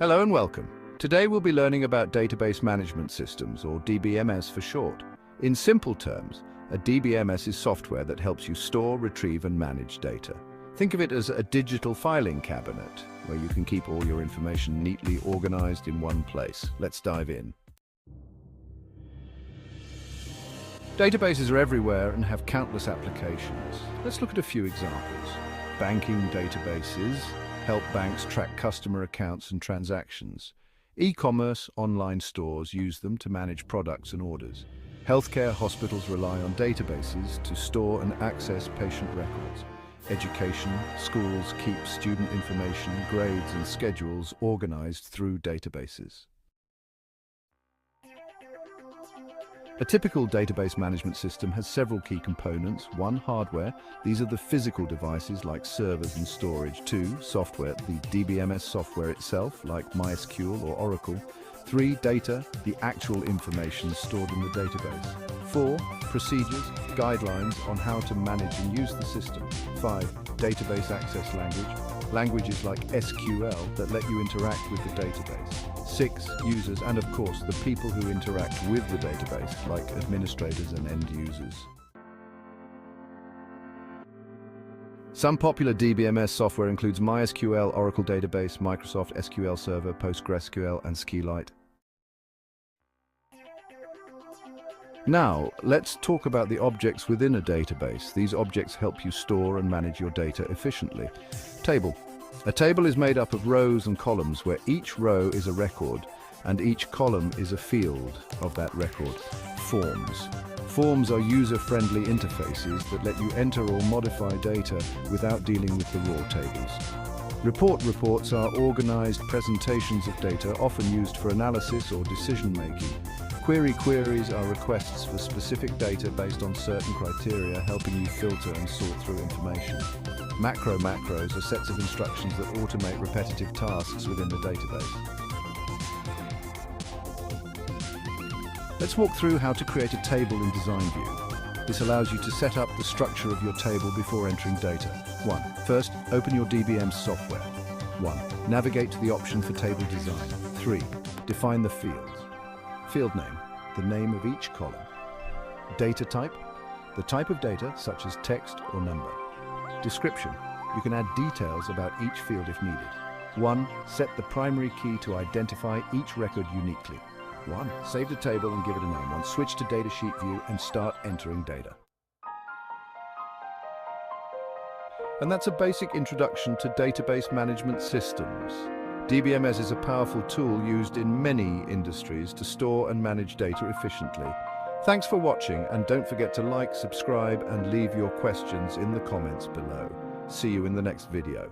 Hello and welcome. Today we'll be learning about database management systems, or DBMS for short. In simple terms, a DBMS is software that helps you store, retrieve and manage data. Think of it as a digital filing cabinet, where you can keep all your information neatly organized in one place. Let's dive in. Databases are everywhere and have countless applications. Let's look at a few examples. Banking databases help banks track customer accounts and transactions. E-commerce online stores use them to manage products and orders. Healthcare hospitals rely on databases to store and access patient records. Education, schools keep student information, grades and schedules organized through databases. A typical database management system has several key components. 1. Hardware. These are the physical devices like servers and storage. 2. Software. The DBMS software itself, like MySQL or Oracle. 3. Data. The actual information stored in the database. 4. Procedures. Guidelines on how to manage and use the system. 5. Database access language. Languages like SQL that let you interact with the database. 6. Users, and of course the people who interact with the database, like administrators and end users. Some popular DBMS software includes MySQL, Oracle Database, Microsoft SQL Server, PostgreSQL and SQLite. Now, let's talk about the objects within a database. These objects help you store and manage your data efficiently. Table. A table is made up of rows and columns where each row is a record and each column is a field of that record. Forms. Forms are user-friendly interfaces that let you enter or modify data without dealing with the raw tables. Reports are organized presentations of data often used for analysis or decision-making. Queries are requests for specific data based on certain criteria, helping you filter and sort through information. Macros are sets of instructions that automate repetitive tasks within the database. Let's walk through how to create a table in Design View. This allows you to set up the structure of your table before entering data. 1. First, open your DBMS software. 1. Navigate to the option for table design. 3. Define the fields. Field name, the name of each column. Data type, the type of data such as text or number. Description, you can add details about each field if needed. 1. Set the primary key to identify each record uniquely. 1. Save the table and give it a name. 1. Switch to Datasheet view and start entering data. And that's a basic introduction to database management systems. DBMS is a powerful tool used in many industries to store and manage data efficiently. Thanks for watching, and don't forget to like, subscribe and leave your questions in the comments below. See you in the next video.